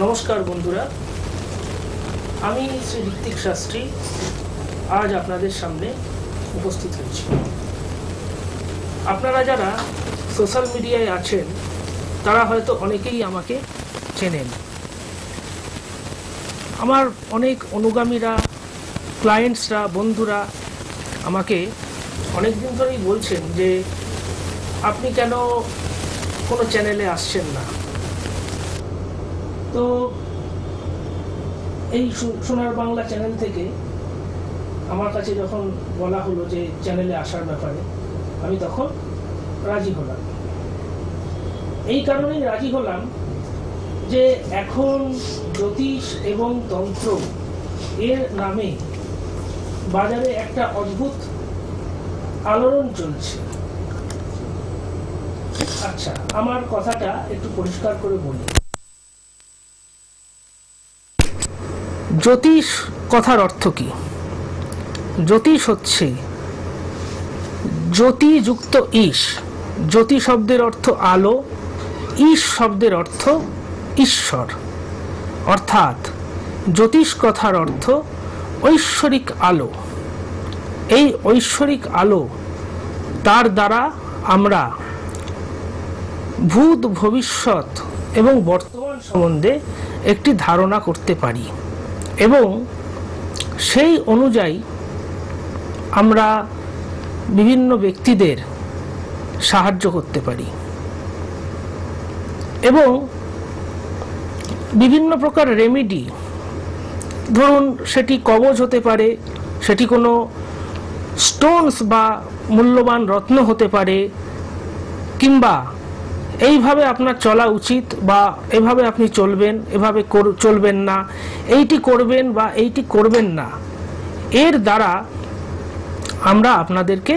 নমস্কার বন্ধুরা, আমি শ্রী ঋত্বিক শাস্ত্রী আজ আপনাদের সামনে উপস্থিত হয়েছি। আপনারা যারা সোশ্যাল মিডিয়ায় আছেন তারা হয়তো অনেকেই আমাকে চেনেন। আমার অনেক অনুগামীরা, ক্লায়েন্টসরা, বন্ধুরা আমাকে অনেক দিন ধরেই বলছেন যে আপনি কেন কোনো চ্যানেলে আসছেন না। তো এই সোনার বাংলা চ্যানেল থেকে আমার কাছে যখন বলা হলো যে চ্যানেলে আসার ব্যাপারে, আমি তখন রাজি হলাম। এই কারণেই রাজি হলাম যে এখন জ্যোতিষ এবং তন্ত্র এর নামে বাজারে একটা অদ্ভুত আলোড়ন চলছে। আচ্ছা, আমার কথাটা একটু পরিষ্কার করে বলি। জ্যোতিষ কথার অর্থ কি? জ্যোতিষ হচ্ছে জ্যোতিযুক্ত ঈশ। জ্যোতি শব্দের অর্থ আলো, ঈশ শব্দের অর্থ ঈশ্বর। অর্থাৎ জ্যোতিষ কথার অর্থ ঐশ্বরিক আলো। এই ঐশ্বরিক আলো, তার দ্বারা আমরা ভূত, ভবিষ্যৎ এবং বর্তমান সম্বন্ধে একটি ধারণা করতে পারি এবং সেই অনুযায়ী আমরা বিভিন্ন ব্যক্তিদের সাহায্য করতে পারি এবং বিভিন্ন প্রকার রেমেডি, ধরুন সেটি কবচ হতে পারে, সেটি কোনো স্টোনস বা মূল্যবান রত্ন হতে পারে, কিংবা এইভাবে আপনার চলা উচিত বা এভাবে আপনি চলবেন, এভাবে চলবেন না, এইটি করবেন বা এইটি করবেন না, এর দ্বারা আমরা আপনাদেরকে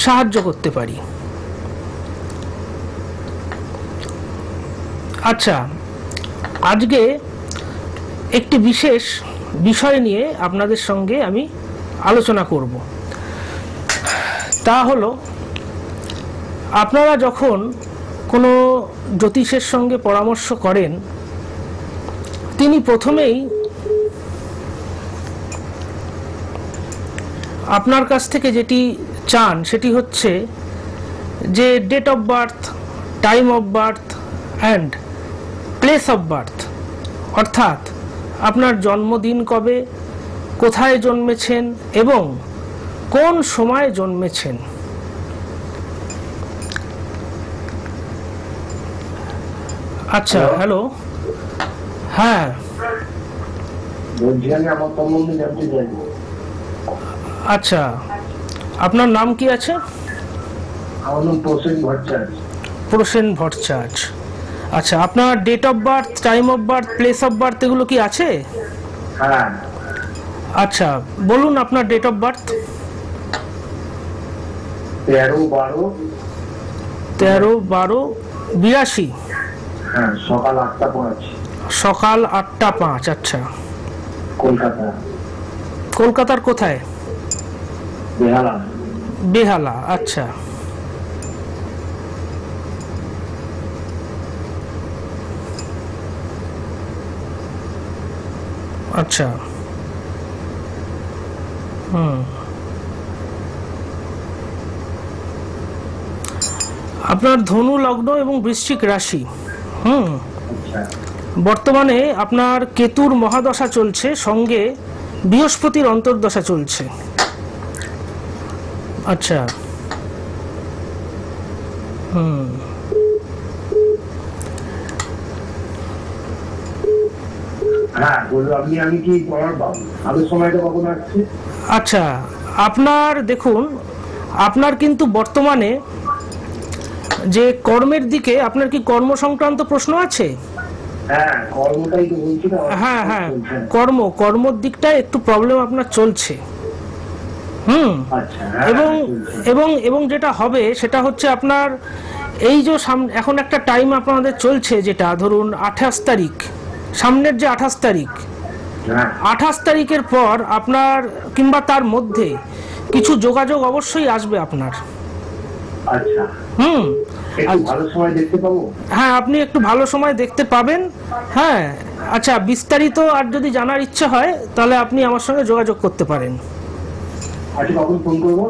সাহায্য করতে পারি। আচ্ছা, আজকে একটি বিশেষ বিষয় নিয়ে আপনাদের সঙ্গে আমি আলোচনা করব। তা হলো, আপনারা যখন কোনো জ্যোতিষের সঙ্গে পরামর্শ করেন, তিনি প্রথমেই আপনার কাছ থেকে যেটি চান সেটি হচ্ছে যে date of birth, time of birth and place of birth, অর্থাৎ আপনার জন্মদিন কবে, কোথায় জন্মেছেন এবং কোন সময়ে জন্মেছেন। আচ্ছা, হ্যালো, হ্যাঁ, আচ্ছা, আপনার নাম কি আছে? আমার নাম প্রসেন ভট্টাচার্য। প্রসেন ভট্টাচার্য। আচ্ছা, আপনার date of birth, time of birth, place of birth এগুলো কি আছে? হ্যাঁ। আচ্ছা, বলুন আপনার ডেট অফ বার্থ। 13/12/82। হ্যাঁ, সকাল 8টা 5। সকাল 8টা 5। আচ্ছা, কলকাতা। কলকাতার কোথায়? বেহালা। বেহালা। আচ্ছা, আচ্ছা, আপনার ধনু লগ্ন এবং বৃশ্চিক রাশি। বর্তমানে আপনার কেতুর মহাদশা চলছে, সঙ্গে বৃহস্পতির অন্তর্দশা চলছে। আচ্ছা, আচ্ছা, আপনার দেখুন, আপনার কিন্তু বর্তমানে যে কর্মের দিকে, আপনার কি কর্ম সংক্রান্ত প্রশ্ন আছে? হ্যাঁ হ্যাঁ, কর্মর দিকটায় একটু প্রবলেম আপনার চলছে। এবং যেটা হবে সেটা হচ্ছে আপনার এই যে এখন একটা টাইম আপনাদের চলছে, যেটা ধরুন 28 তারিখ, সামনের যে 28 তারিখ, 28 তারিখের পর আপনার কিংবা তার মধ্যে কিছু যোগাযোগ অবশ্যই আসবে আপনার। একটু ভালো সময় দেখতে পাবো? হ্যাঁ, আপনি একটু ভালো সময় দেখতে পাবেন। হ্যাঁ, আচ্ছা, বিস্তারিত আর যদি জানার ইচ্ছা হয় তাহলে আপনি আমার সঙ্গে যোগাযোগ করতে পারেন। আচ্ছা, কখন ফোন করবো?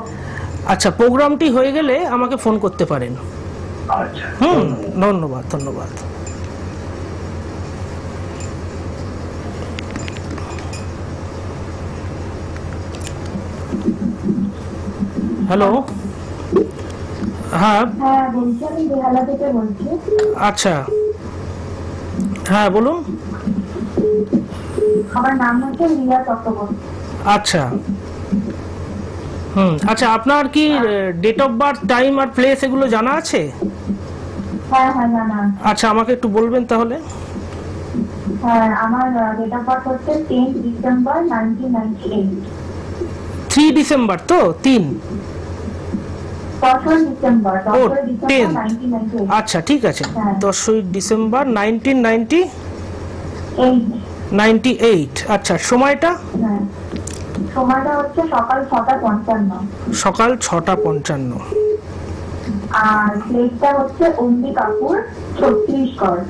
আচ্ছা, প্রোগ্রামটি হয়ে গেলে আমাকে ফোন করতে পারেন। আচ্ছা, ধন্যবাদ ধন্যবাদ। হ্যালো, হ্যাঁ বলছি, আমি বেহালা থেকে বলছি। আচ্ছা, হ্যাঁ বলুন। আমার নাম হচ্ছে রিয়া চক্রবর্তী। আচ্ছা, আচ্ছা, আপনার কি ডেট অফ বার্থ, টাইম আর প্লেস এগুলো জানা আছে? হ্যাঁ জানা। আচ্ছা, আমাকে একটু বলবেন তাহলে। হ্যাঁ, আমার ডেট অফ বার্থ হচ্ছে 10 ডিসেম্বর 1998। 3 ডিসেম্বর তো? 3? 10 ডিসেম্বর। ও, 10 10। 1998। আচ্ছা, ঠিক আছে। হ্যাঁ। 10 ডিসেম্বর 1998। 8। আচ্ছা, সময়টা? হ্যাঁ, সময়টা হচ্ছে সকাল 6:55। সকাল 6:55। আর প্লেসটা হচ্ছে অম্বিকাপুর, ছত্তিশগড়।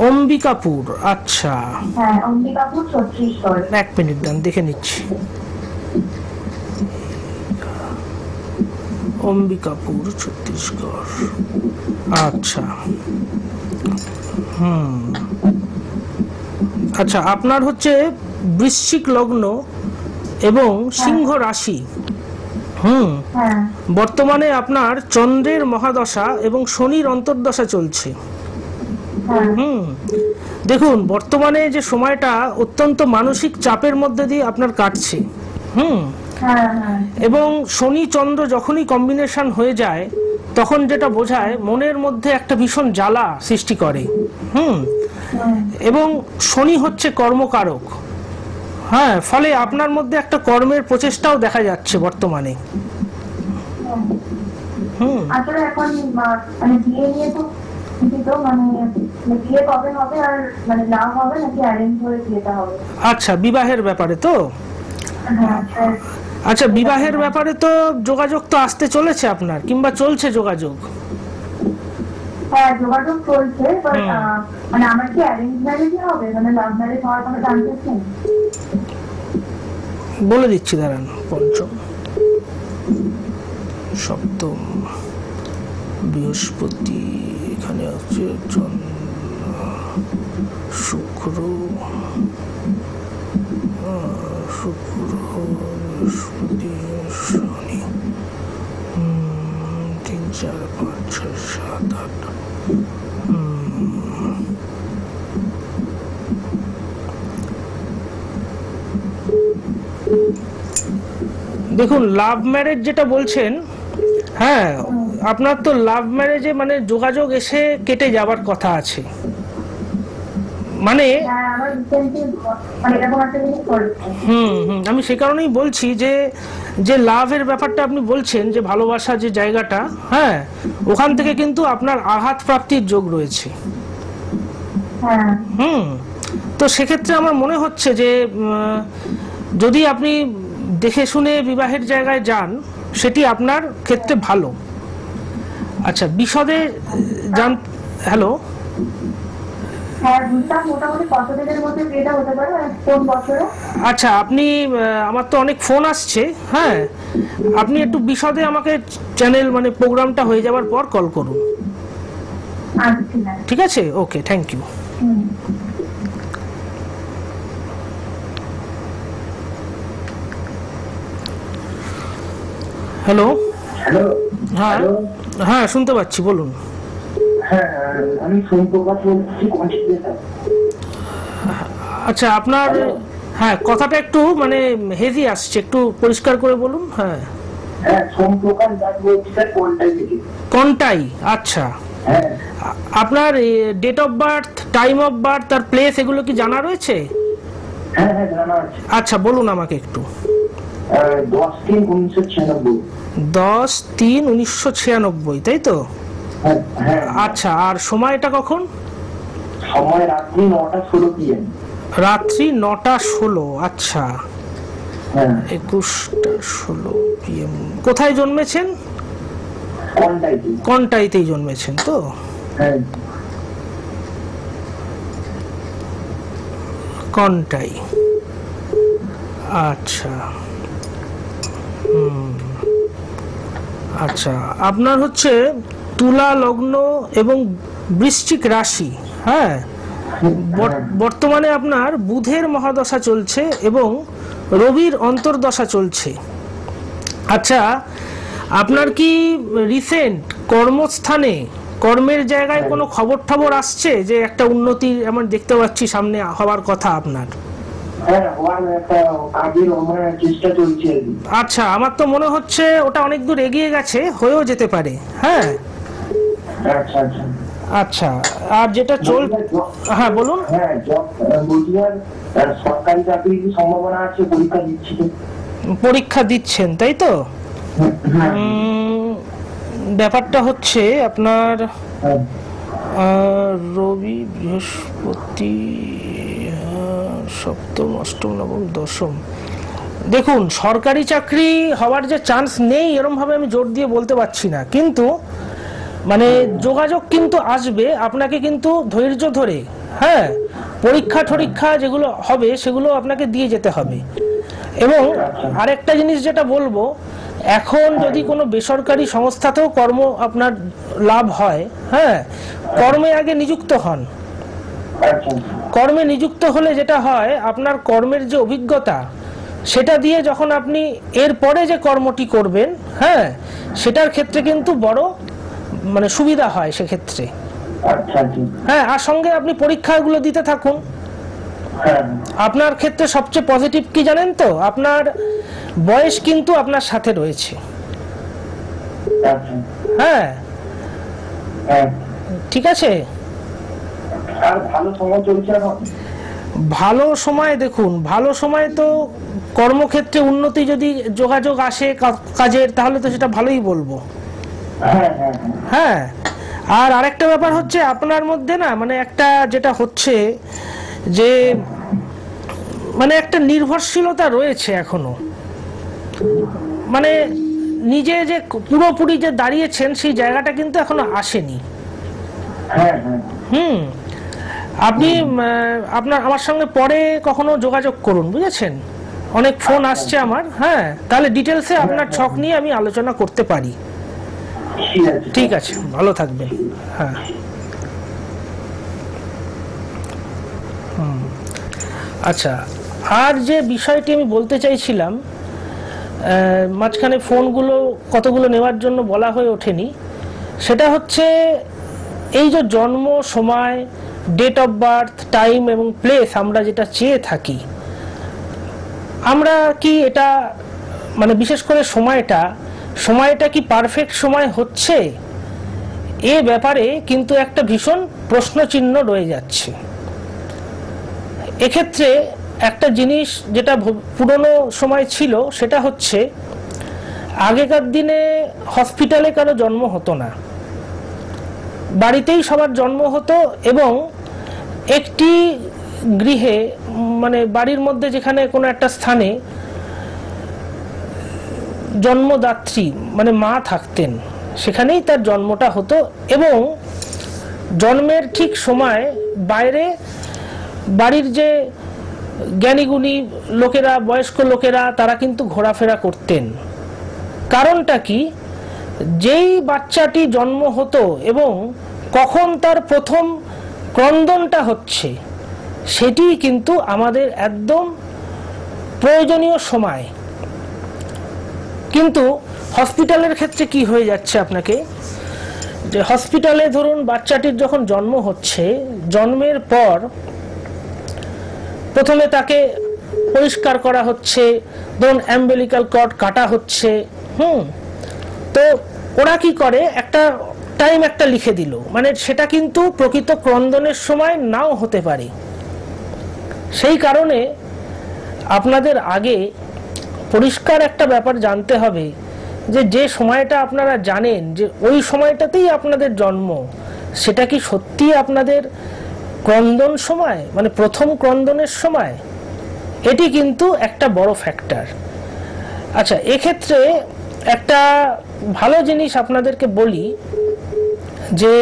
অম্বিকাপুর, আচ্ছা। হ্যাঁ, অম্বিকাপুর, ছত্তিশগড়। 1 মিনিট দান, দেখে নিচ্ছি। অম্বিকাপুর, ছত্তিশগড়। আচ্ছা, আচ্ছা, আপনার হচ্ছে বৃশ্চিক লগ্ন এবং সিংহ রাশি। হ্যাঁ, বর্তমানে আপনার চন্দ্রের মহাদশা এবং শনির অন্তর্দশা চলছে। হ্যাঁ, দেখুন, বর্তমানে যে সময়টা অত্যন্ত মানসিক চাপের মধ্যে দিয়ে আপনার কাটছে। হ্যাঁ, হ্যাঁ, এবং শনি চন্দ্র যখনই কম্বিনেশন হয়ে যায় তখন যেটা বোঝায় মনের মধ্যে একটা ভীষণ জ্বালা সৃষ্টি করে। এবং শনি হচ্ছে কর্মকারক। হ্যাঁ, ফলে আপনার মধ্যে একটা কর্মের প্রচেষ্টাও দেখা যাচ্ছে বর্তমানে। আসলে এখন মানে বিয়ে নিয়ে তো মানে বিয়ে কবে হবে, আর মানে লাভ হবে নাকি অ্যারেঞ্জ হয়ে বিয়েটা হবে? আচ্ছা, বিবাহের ব্যাপারে তো? হ্যাঁ, আচ্ছা, বিবাহের ব্যাপারে তো যোগাযোগ তো আসতে চলেছে আপনার, কিংবা চলছে যোগাযোগ? হ্যাঁ, যোগাযোগ চলছে। মানে আমার কি অ্যারেঞ্জ ম্যারেজই হবে, মানে লাভ ম্যারেজ হওয়ার কোনো চান্সেস নেই? বলে দিচ্ছি, দাঁড়ান। পঞ্চম, সপ্তম, বৃহস্পতি, এখানে আছে শুক্র, বৃহস্পতি, শনি, 3, 4, 5, 6, 7, 8। দেখুন, লাভ ম্যারেজ যেটা বলছেন, হ্যাঁ, আপনার তো লাভ ম্যারেজে মানে যোগাযোগ এসে কেটে যাবার কথা আছে। মানে আমি সে কারণেই বলছি যে যে লাভের ব্যাপারটা আপনি বলছেন, যে ভালোবাসা যে জায়গাটা, হ্যাঁ, ওখান থেকে কিন্তু আপনার আঘাত প্রাপ্তির যোগ রয়েছে। তো সেক্ষেত্রে আমার মনে হচ্ছে যে যদি আপনি দেখে শুনে বিবাহের জায়গায় যান সেটি আপনার ক্ষেত্রে ভালো। আচ্ছা, বিশদে জান। হ্যালো, আচ্ছা, আপনি, আমার তো অনেক ফোন আসছে, হ্যাঁ, আপনি একটু বিশদে আমাকে চ্যানেল মানে প্রোগ্রামটা হয়ে যাওয়ার পর কল করুন। ঠিক আছে, ওকে, থ্যাংক ইউ। হ্যালো, হ্যাঁ হ্যাঁ, শুনতে পাচ্ছি, বলুন। হ্যাঁ, আমি সোমপ্রকাশ বলছি, আচ্ছা, আপনার, হ্যাঁ, কথাটা একটু মানে হেভি আসছে, একটু পরিষ্কার করে বলুন। হ্যাঁ, সোমপ্রকাশ দাস বলছি স্যার, কোনটাই? আচ্ছা, আপনার date of birth, time of birth আর প্লেস এগুলো কি জানা রয়েছে? হ্যাঁ, জানা আছে। আচ্ছা, বলুন আমাকে একটু। 10/3/1996। 10/3/1996, তাই তো? আচ্ছা, আর সময়টা কখন? সময় রাত্রি 9:16 PM। রাত্রি 9:16। আচ্ছা, 21:16 PM। কোথায় জন্মেছেন? কোনটাইতে? কন্টাইতেই জন্মেছেন তো? হ্যাঁ কন্টাই, আচ্ছা। আচ্ছা, আপনার হচ্ছে তুলা লগ্ন এবং বৃশ্চিক রাশি। হ্যাঁ, বর্তমানে আপনার বুধের মহাদশা চলছে এবং রবির অন্তর্দশা চলছে। আচ্ছা, আপনার কি রিসেন্ট কর্মস্থানে, কর্মের জায়গায় কোনো খবর টবর আসছে যে একটা উন্নতি আমরা দেখতে পাচ্ছি সামনে হওয়ার কথা আপনার? হ্যাঁ, হওয়ার একটা কাজের চেষ্টা চলছে। আচ্ছা, আমার তো মনে হচ্ছে ওটা অনেক দূর এগিয়ে গেছে, হয়েও যেতে পারে। হ্যাঁ আচ্ছা আচ্ছা আচ্ছা, আর যেটা হ্যাঁ বলুন। হ্যাঁ, সরকারি চাকরির কি সম্ভাবনা আছে? পরীক্ষা দিচ্ছি। পরীক্ষা দিচ্ছেন তাই তো? ব্যাপারটা হচ্ছে আপনার রবি বৃহস্পতি সপ্তম অষ্টম নবম দশম। দেখুন, সরকারি চাকরি হওয়ার যে চান্স নেই এরকম ভাবে আমি জোর দিয়ে বলতে পারছি না, কিন্তু মানে যোগাযোগ কিন্তু আসবে। আপনাকে কিন্তু ধৈর্য ধরে, হ্যাঁ, পরীক্ষা টরীক্ষা যেগুলো হবে সেগুলো আপনাকে দিয়ে যেতে হবে। এবং আরেকটা জিনিস যেটা বলবো, এখন যদি কোনো বেসরকারি সংস্থাতেও কর্ম আপনার লাভ হয়, হ্যাঁ, কর্মে আগে নিযুক্ত হন। কর্মে নিযুক্ত হলে যেটা হয়, আপনার কর্মের যে অভিজ্ঞতা সেটা দিয়ে যখন আপনি এর পরে যে কর্মটি করবেন, হ্যাঁ, সেটার ক্ষেত্রে কিন্তু বড় মানে সুবিধা হয় সেক্ষেত্রে। হ্যাঁ, আর সঙ্গে আপনি পরীক্ষাগুলো দিতে থাকুন। আপনার ক্ষেত্রে সবচেয়ে পজিটিভ কি জানেন তো? আপনার বয়স কিন্তু আপনার সাথে রয়েছে। হ্যাঁ, ঠিক আছে। ভালো সময়, দেখুন, ভালো সময় তো কর্মক্ষেত্রে উন্নতি যদি যোগাযোগ আসে কাজের, তাহলে তো সেটা ভালোই বলবো। হ্যাঁ, আর আরেকটা ব্যাপার হচ্ছে আপনার মধ্যে না, মানে একটা যেটা হচ্ছে যে মানে একটা নির্ভরশীলতা রয়েছে এখনো, মানে নিজে যে পুরোপুরি যে দাঁড়িয়েছেন সেই জায়গাটা কিন্তু এখনো আসেনি। আপনি আপনার আমার সঙ্গে পরে কখনো যোগাযোগ করুন, বুঝেছেন? অনেক ফোন আসছে আমার। হ্যাঁ, তাহলে ডিটেলসে আপনার ছক নিয়ে আমি আলোচনা করতে পারি। ঠিক আছে, ভালো থাকবেন। হ্যাঁ, আচ্ছা, আর যে বিষয়টি আমি বলতে চাইছিলাম, মাঝখানে ফোনগুলো কতগুলো নেওয়ার জন্য বলা হয়ে ওঠেনি, সেটা হচ্ছে এই যে জন্ম সময়, ডেট অফ বার্থ, টাইম এবং প্লেস আমরা যেটা চেয়ে থাকি, আমরা কি এটা মানে বিশেষ করে সময়টা কি পারফেক্ট সময় হচ্ছে, এ ব্যাপারে কিন্তু একটা ভীষণ প্রশ্নচিহ্ন রয়ে যাচ্ছে। এক্ষেত্রে একটা জিনিস যেটা পুরনো সময় ছিল, সেটা হচ্ছে আগেকার দিনে হসপিটালে কারো জন্ম হতো না, বাড়িতেই সবার জন্ম হতো। এবং একটি গৃহে, মানে বাড়ির মধ্যে যেখানে কোনো একটা স্থানে জন্মদাত্রী মানে মা থাকতেন, সেখানেই তার জন্মটা হতো। এবং জন্মের ঠিক সময় বাইরে বাড়ির যে জ্ঞানীগুণী লোকেরা, বয়স্ক লোকেরা, তারা কিন্তু ঘোরাফেরা করতেন। কারণটা কি? যেই বাচ্চাটি জন্ম হতো এবং কখন তার প্রথম ক্রন্দনটা হচ্ছে, সেটি কিন্তু আমাদের একদম প্রয়োজনীয় সময়। কিন্তু হসপিটালের ক্ষেত্রে কি হয়ে যাচ্ছে আপনাকে, যে হসপিটালে ধরুন বাচ্চাটির যখন জন্ম হচ্ছে, জন্মের পর প্রথমে তাকে পরিষ্কার করা হচ্ছে, ধরুন অ্যাম্বিলিক্যাল কর্ড কাটা হচ্ছে। তো ওরা কি করে, একটা টাইম একটা লিখে দিল, মানে সেটা কিন্তু প্রকৃত ক্রন্দনের সময় নাও হতে পারে। সেই কারণে আপনাদের আগে পরিষ্কার একটা ব্যাপার জানতে হবে, যে সময়টা আপনারা জানেন যে ওই সময়টাতেই আপনাদের জন্ম, সেটা কি সত্যি আপনাদের ক্রন্দন সময়, মানে প্রথম ক্রন্দনের সময়? এটি কিন্তু একটা বড় ফ্যাক্টর। আচ্ছা, এক্ষেত্রে একটা ভালো জিনিস আপনাদেরকে বলি যে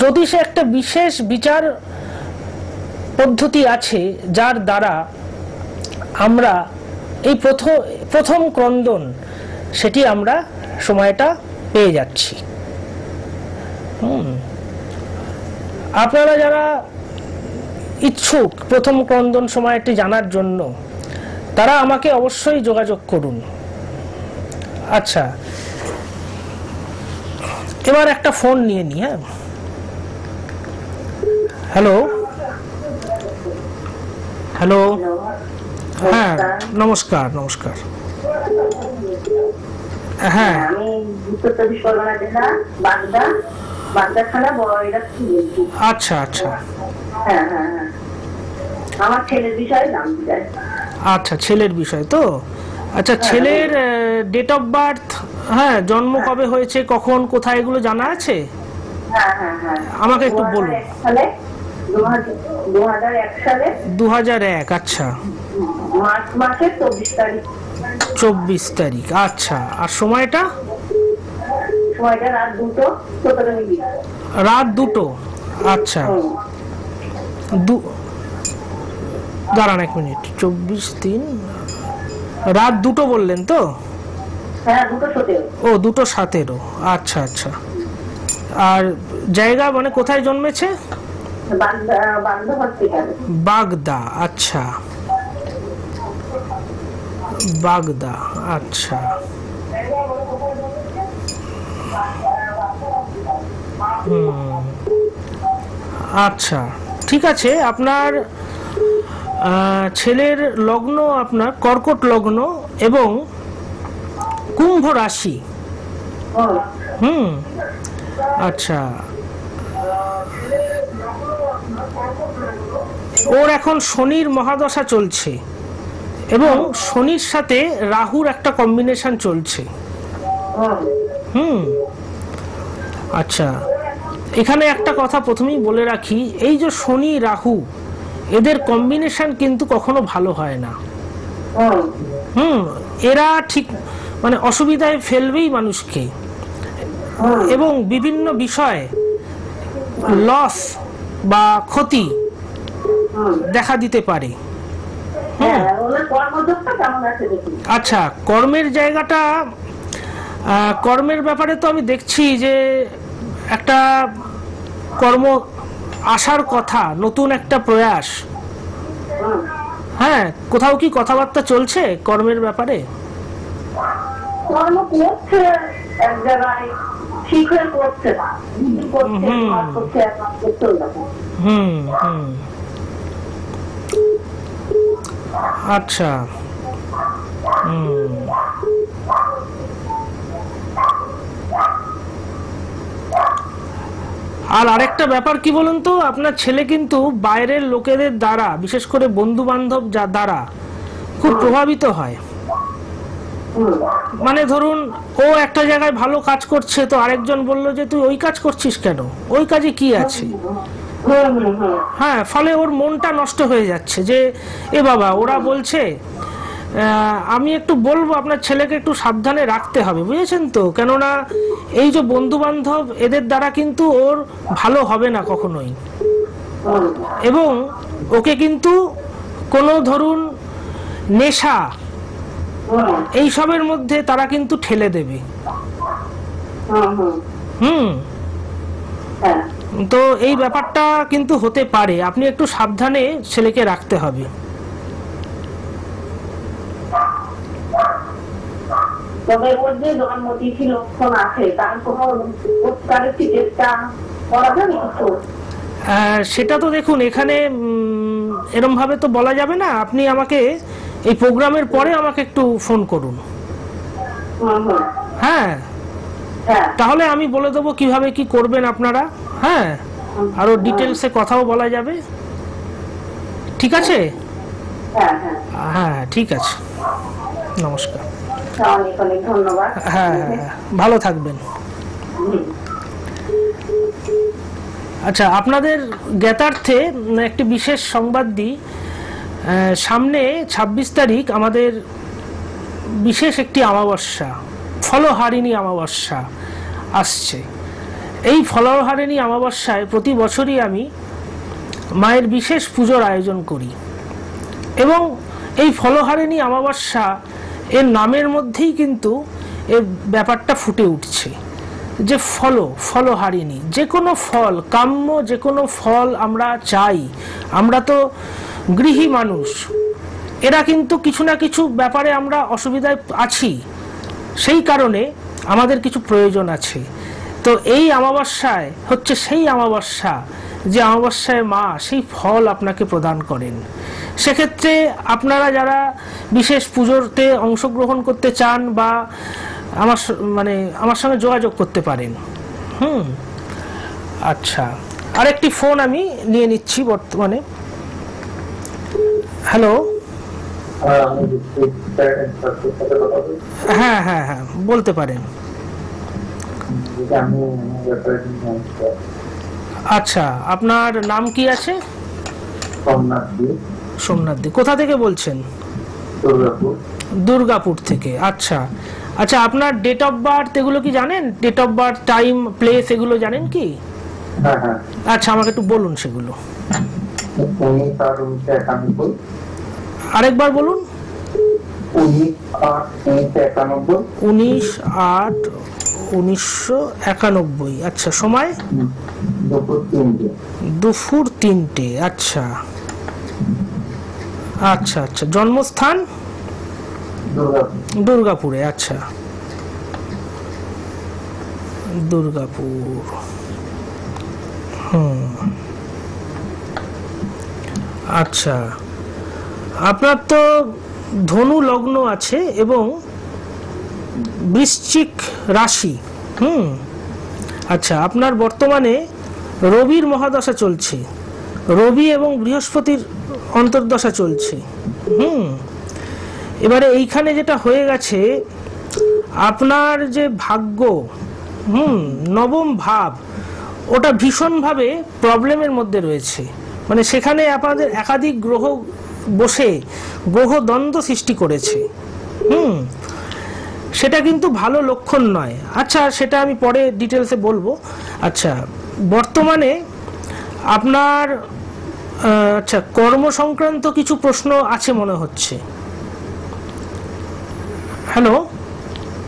জ্যোতিষে একটা বিশেষ বিচার পদ্ধতি আছে যার দ্বারা আমরা এই প্রথম ক্রন্দন সেটি আমরা সময়টা পেয়ে যাচ্ছি। আপনারা যারা ইচ্ছুক প্রথম ক্রন্দন সময়টি জানার জন্য তারা আমাকে অবশ্যই যোগাযোগ করুন। আচ্ছা, এবার একটা ফোন নিয়ে নি। হ্যাঁ, হ্যালো হ্যালো, হ্যাঁ নমস্কার নমস্কার। হ্যাঁ, আমি উত্তর চব্বিশ পরগনা জেলা বাগদা থানা বড়াইগাছি বলছি। আচ্ছা আচ্ছা। হ্যাঁ হ্যাঁ হ্যাঁ, আমার ছেলের বিষয়ে জানতে চাই। আচ্ছা, ছেলের বিষয় তো। আচ্ছা, ছেলের ডেট অফ বার্থ, হ্যাঁ জন্ম কবে হয়েছে, কখন, কোথায়, এগুলো জানা আছে? হ্যাঁ হ্যাঁ হ্যাঁ, আমাকে একটু বলুন। 2001 সালে 2001। আচ্ছা, মার্চ মাসের 24 তারিখ। 24 তারিখ। আচ্ছা, আর সময়টা? সময়টা রাত 2:17 মিনিট। রাত 2টো। আচ্ছা, দাঁড়ান 1 মিনিট। 24/3 রাত 2টো বললেন তো? হ্যাঁ, 2:17। ও, 2:17। আচ্ছা আচ্ছা। আর জায়গা মানে কোথায় জন্মেছে? বাগদা হসপিটাল। বাগদা। আচ্ছা, বাগদা। আচ্ছা, আচ্ছা ঠিক আছে। আপনার ছেলের লগ্ন আপনার কর্কট লগ্ন এবং কুম্ভ রাশি। আচ্ছা, ওর এখন শনির মহাদশা চলছে এবং শনির সাথে রাহুর একটা কম্বিনেশন চলছে। আচ্ছা, এখানে একটা কথা প্রথমেই বলে রাখি, এই যে শনি রাহু এদের কম্বিনেশন কিন্তু কখনো ভালো হয় না। এরা ঠিক মানে অসুবিধায় ফেলবেই মানুষকে এবং বিভিন্ন বিষয়ে লস বা ক্ষতি দেখা দিতে পারে। আচ্ছা, কর্মের জায়গাটা, কর্মের ব্যাপারে তো আমি দেখছি যে একটা কর্ম আসার কথা, নতুন একটা প্রয়াস। হ্যাঁ, কোথাও কি কথাবার্তা চলছে কর্মের ব্যাপারে? কর্ম করছে এক জায়গায়, ঠিক হয়ে করছে না। আচ্ছা, আর আরেকটা ব্যাপার কি বলুন তো, আপনার ছেলে কিন্তু বাইরের লোকেদের দ্বারা, বিশেষ করে বন্ধু বান্ধব দ্বারা খুব প্রভাবিত হয়। মানে ধরুন ও একটা জায়গায় ভালো কাজ করছে, তো আরেকজন বললো যে তুই ওই কাজ করছিস কেন, ওই কাজে কি আছে। হ্যাঁ, ফলে ওর মনটা নষ্ট হয়ে যাচ্ছে যে এ বাবা ওরা বলছে। আমি একটু বলবো আপনার ছেলেকে একটু সাবধানে রাখতে হবে, বুঝেছেন তো? কেননা এই যে বন্ধু বান্ধব এদের দ্বারা কিন্তু ওর ভালো হবে না কখনোই, এবং ওকে কিন্তু কোনো ধরুন নেশা এইসবের মধ্যে তারা কিন্তু ঠেলে দেবে। তো এই ব্যাপারটা কিন্তু হতে পারে, আপনি একটু সাবধানে ছেলেকে রাখতে হবে। তবে ওর যে জন্মতিথি লক্ষণ আছে তার কোনো উপকারের চিকিৎসা করা যাবে কিছু? সেটা তো দেখুন এখানে এরম ভাবে তো বলা যাবে না। আপনি আমাকে এই প্রোগ্রামের পরে আমাকে একটু ফোন করুন। হ্যাঁ, তাহলে আমি বলে দেবো কিভাবে কি করবেন আপনারা। হ্যাঁ, আরো ডিটেলসে কথাও বলা যাবে। ঠিক আছে? হ্যাঁ, ঠিক আছে, নমস্কার। ধন্যবাদ। হ্যাঁ, ভালো থাকবেন। আচ্ছা, আপনাদের জ্ঞাতার্থে একটি বিশেষ সংবাদ দিই। সামনে 26 তারিখ আমাদের বিশেষ একটি অমাবস্যা, ফলহারিণী অমাবস্যা আসছে। এই ফলহারিণী অমাবস্যায় প্রতি বছরই আমি মায়ের বিশেষ পুজোর আয়োজন করি এবং এই ফলহারিণী অমাবস্যা এর নামের মধ্যেই কিন্তু এর ব্যাপারটা ফুটে উঠছে যে ফলহারিণী, যে কোনো ফল, কাম্য যে কোনো ফল আমরা চাই। আমরা তো গৃহী মানুষ, এরা কিন্তু কিছু না কিছু ব্যাপারে আমরা অসুবিধায় আছি, সেই কারণে আমাদের কিছু প্রয়োজন আছে। তো এই অমাবস্যায় হচ্ছে সেই অমাবস্যা যে অমাবস্যায় মা সেই ফল আপনাকে প্রদান করেন। সেক্ষেত্রে আপনারা যারা বিশেষ পুজোতে অংশগ্রহণ করতে চান বা আমার সঙ্গে যোগাযোগ করতে পারেন। আচ্ছা, আরেকটি ফোন আমি নিয়ে নিচ্ছি বর্তমানে। হ্যালো। হ্যাঁ হ্যাঁ হ্যাঁ, বলতে পারেন। আচ্ছা, আপনার নাম কি আছে? সোমনাথ দে। কোথা থেকে বলছেন? দুর্গাপুর থেকে। আচ্ছা আচ্ছা, আপনার ডেট অফ বার্থ এগুলো কি জানেন? Date of birth, time, place এগুলো জানেন কি? আচ্ছা, আমাকে একটু বলুন সেগুলো। আরেকবার বলুন। 19/8/1991। আচ্ছা, সময় দুপুর 3টে। আচ্ছা আচ্ছা আচ্ছা, জন্মস্থান দুর্গাপুরে। আচ্ছা, দুর্গাপুর। আচ্ছা, আপনার তো ধনু লগ্ন আছে এবং বৃশ্চিক রাশি। আচ্ছা, আপনার বর্তমানে রবির মহাদশা চলছে, রবি এবং বৃহস্পতির অন্তর্দশা চলছে। এবারে এইখানে যেটা হয়ে গেছে, আপনার যে ভাগ্য, নবম ভাব, ওটা ভীষণভাবে প্রবলেমের মধ্যে রয়েছে। মানে সেখানে আপনাদের একাধিক গ্রহ বসে গ্রহ দ্বন্দ্ব সৃষ্টি করেছে। সেটা কিন্তু ভালো লক্ষণ নয়। আচ্ছা, সেটা আমি পরে ডিটেলসে বলবো। আচ্ছা, বর্তমানে আপনার আচ্ছা কর্ম সংক্রান্ত কিছু প্রশ্ন আছে মনে হচ্ছে। হ্যালো।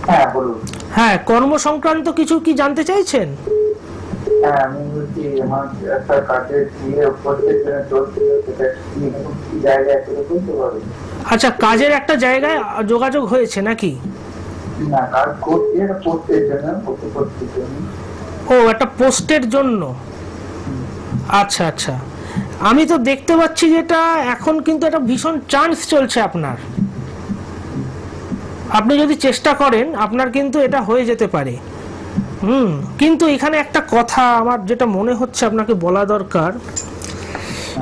হ্যাঁ বলুন। হ্যাঁ, কর্ম সংক্রান্ত কিছু কি জানতে চাইছেন? হ্যাঁ, আমি বলছি আমার একটা কাজের আচ্ছা, কাজের একটা জায়গায় যোগাযোগ হয়েছে নাকি? না, কাজ করছি পোস্টের জন্য। ও, একটা পোস্টের জন্য। আচ্ছা আচ্ছা, আমি তো দেখতে পাচ্ছি যেটা এখন কিন্তু একটা ভীষণ চান্স চলছে আপনার। আপনি যদি চেষ্টা করেন আপনার কিন্তু এটা হয়ে যেতে পারে। কিন্তু এখানে একটা কথা আমার যেটা মনে হচ্ছে আপনাকে বলা দরকার,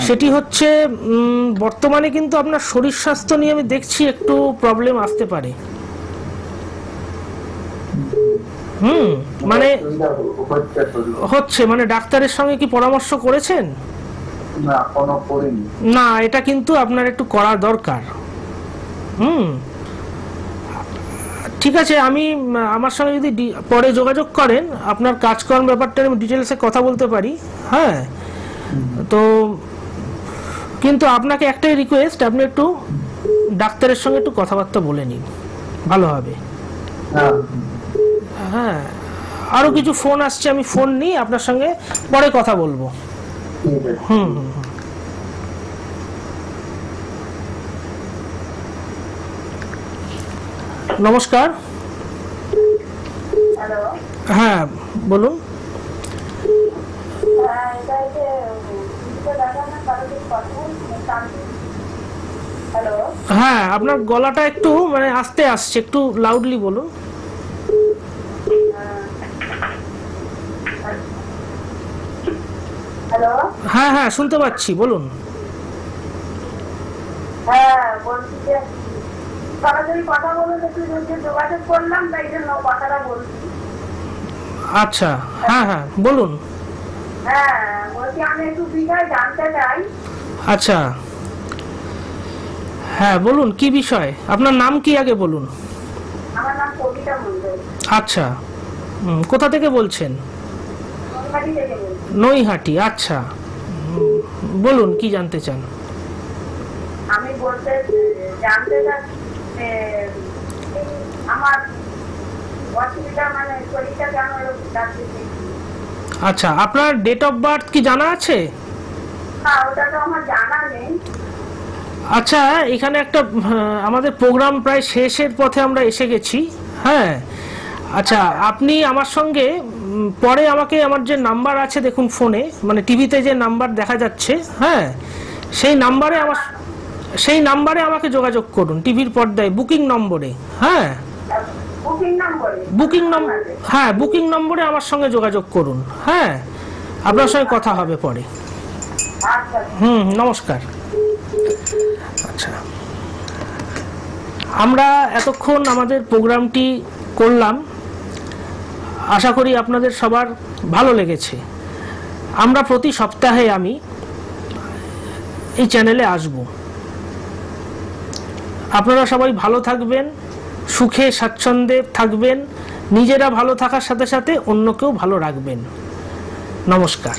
সেটি হচ্ছে বর্তমানে কিন্তু আপনার শরীর স্বাস্থ্য নিয়ে আমি দেখছি একটু প্রবলেম আসতে পারে। মানে হচ্ছে, মানে ডাক্তারের সঙ্গে কি পরামর্শ করেছেন? না, কোনো করিনি। না, এটা কিন্তু আপনার একটু করা দরকার। ঠিক আছে, আমি আমার সঙ্গে যদি পরে যোগাযোগ করেন আপনার কাজকর্ম ব্যাপারটা আমি ডিটেলসে কথা বলতে পারি। হ্যাঁ, তো কিন্তু আপনাকে একটাই রিকোয়েস্ট, আপনি একটু ডাক্তারের সঙ্গে একটু কথাবার্তা বলে নিন, ভালো হবে। হ্যাঁ, আরো কিছু ফোন আসছে, আমি ফোন নিই, আপনার সঙ্গে পরে কথা বলবো। নমস্কার। হ্যাঁ বলুন। হ্যাঁ, আপনার গলাটা একটু মানে আস্তে আসছে, একটু লাউডলি বলুন। হ্যাঁ হ্যাঁ, শুনতে পাচ্ছি, বলুন। হ্যাঁ, বলছি যে সরাসরি কথা বলুন, একটু যোগাযোগ করলাম, তাই জন্য কথাটা বলছি। আচ্ছা, হ্যাঁ হ্যাঁ বলুন। হ্যাঁ, বলছি আমি একটু বিষয় জানতে চাই। আচ্ছা, হ্যাঁ বলুন, কি বিষয়? আপনার নাম কি আগে বলুন। আমার নাম কবিতা মন্ডল। আচ্ছা, কোথা থেকে বলছেন? নৈহাটি থেকে বলছি। নৈহাটি, আচ্ছা। বলুন কি জানতে চান? আমি জানতে চাচ্ছি যে আমার অসুবিধা মানে শরীরটা কেন এরকম লাগছে। আচ্ছা, আপনার ডেট অফ বার্থ কি জানা আছে? হ্যাঁ, ওটা তো আমার জানা নেই। আচ্ছা, এখানে একটা আমাদের প্রোগ্রাম প্রায় শেষের পথে আমরা এসে গেছি। হ্যাঁ, আচ্ছা, আপনি আমার সঙ্গে পরে আমাকে আমার যে নাম্বার আছে দেখুন ফোনে, মানে টিভিতে যে নাম্বার দেখা যাচ্ছে, হ্যাঁ, সেই নাম্বারে আমাকে যোগাযোগ করুন, টিভির পর্দায় বুকিং নম্বরে। হ্যাঁ, বুকিং নম্বরে আমার সঙ্গে যোগাযোগ করুন। হ্যাঁ, আপনার সঙ্গে কথা হবে পরে। নমস্কার। আচ্ছা, আমরা এতক্ষণ আমাদের প্রোগ্রামটি করলাম, আশা করি আপনাদের সবার ভালো লেগেছে। আমরা প্রতি সপ্তাহে আমি এই চ্যানেলে আসব। আপনারা সবাই ভালো থাকবেন, সুখে স্বাচ্ছন্দ্যে থাকবেন, নিজেরা ভালো থাকার সাথে সাথে অন্যকেও ভালো রাখবেন। নমস্কার।